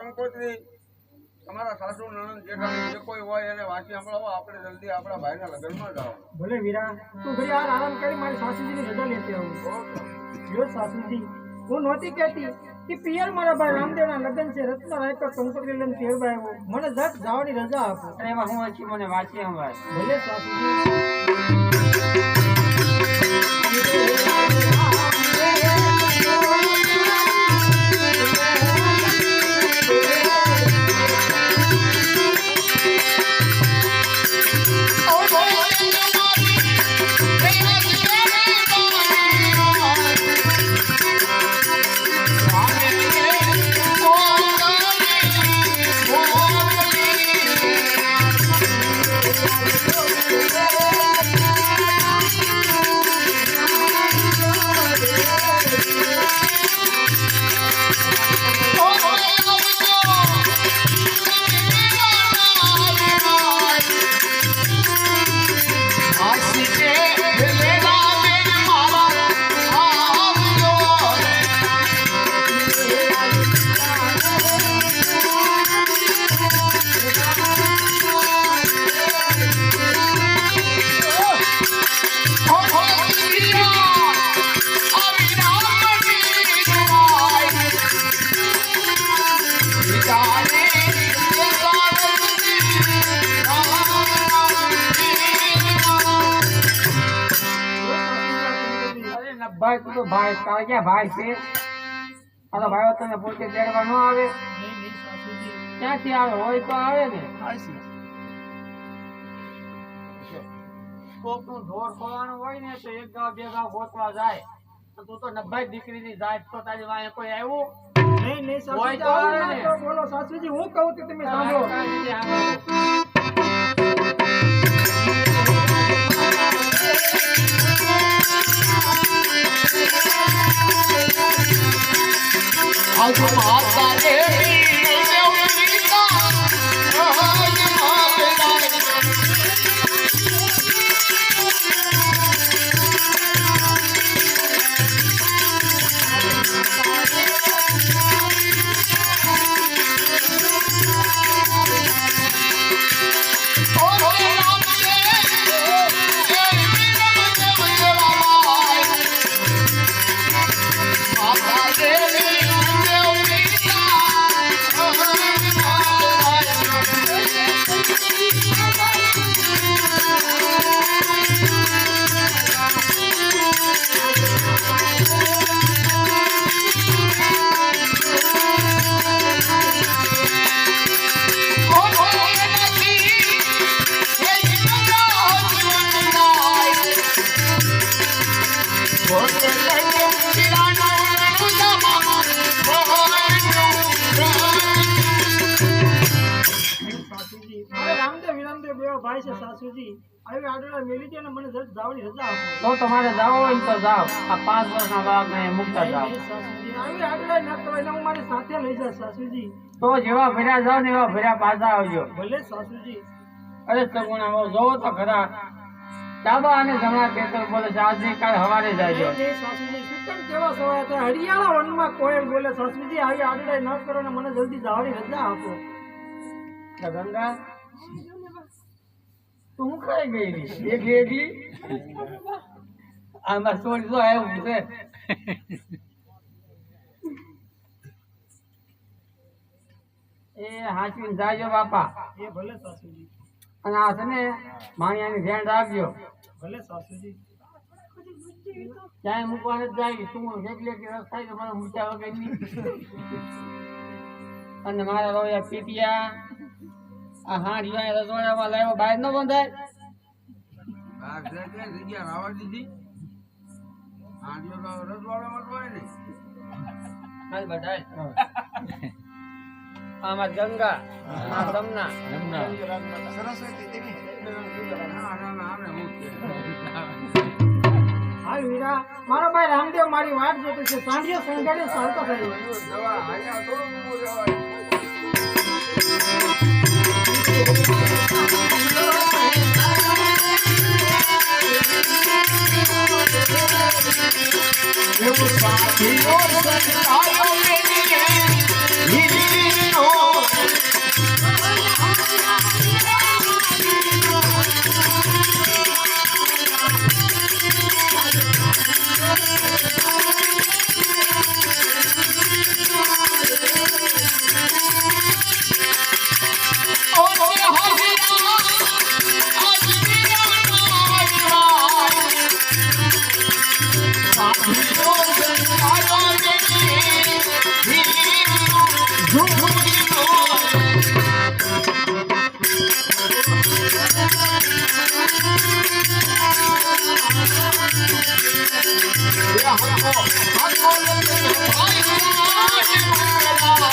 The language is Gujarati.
કંકોત્રી તમારા સાસુ નણંદ જેઠાણી જે કોઈ હોય એને વાંચી સંભળાવો. આપણે જલ્દી આપણા ભાઈના લગ્નમાં જાઓ. ભલે વીરા, તું ઘડી આરામ કરી મારી સાસુજીની રજા લેતી આવું. જો સાસુજી, હું નહોતી કહેતી કે પિયર મારા ભાઈ રામદેવના લગ્ન છે, રત્ન રાયકા કંકોત્રી લઈને તેડવા આવ્યો, મને જટ જવાની રજા આપો. અરે એમાં હું હતી મને વાંચી સંભાળ. ભલે સાસુજી. ભાઈ તું તો ભાઈ તારા ક્યાં ભાઈ છે? આ તો ભાઈઓ તને પોતે તેડવા ન આવે. ક્યાંથી આવે? હોય તો આવે ને. કોકનું ઢોર ખોવાનું હોય ને તો એક ગાવ બે ગાવ ગોતવા જાય. તું તો નભાઈ દીકરીની જાય તો તારી વાંહે કોઈ આવ્યું? નહીં સાસુજી, આવું ના તો બોલો સાસુજી, હું કહું કે તમે સાંભળો. ભાઈ છે સાસુજી, આવી આડોડા મેલી દે ને મને જલ્દી જવાની રજા આપો. તો તમારે જાવ હોય ને તો જાવ. આ 5 વર્ષના બાળકને મુકતા જાવ. સાસુજી, આવી આડોડા ના કરો એટલે હું મારી સાથે લઈ જાય સાસુજી. તો જેવા ભર્યા જાવ ને એવા ભર્યા પાછા આવજો. ભલે સાસુજી. અરે સગુણા બહુ જોવો તો ખરા. ડાબા અને જમણા પેતર બોલે છે આજે કાલ હવારે જાજો. સાસુજી સુકન કેવા સવાય હતા હરિયાળા વનમાં કોયલ બોલે સાસુજી, આવી આડોડા ના કરો ને મને જલ્દી જવાની રજા આપો. ગંગા તું કઈ ગઈ? એક લેડી આમાં સોરી તો આવ્યું છે. એ હાચવીને જાજો બાપા. એ ભલે સાસુજી. અને આ છે ને માણિયાની ધ્યાન રાખજો. ભલે સાસુજી. ક્યાંય મૂકવા નથી જાય. તું એકલી રસ થાય તો મને મૂક્યા વગર નહીં. અને મારા રોયા પીટિયા આ હાંડિયા રસોડામાં લાવ્યો બહાર ન બંધાય. જગ્યા રાવા દીધી. હાંડિયો રસવાડામાં તો હોય ને. હાલ બધાય. આમાં ગંગા, આ જમના. હાલ વીરા, મારો ભાઈ રામદેવ મારી વાટ જોતો છે. સાંઢિયો સંઘાડે ચાલતો થયો. Eu હાથો હાથો ભાઈ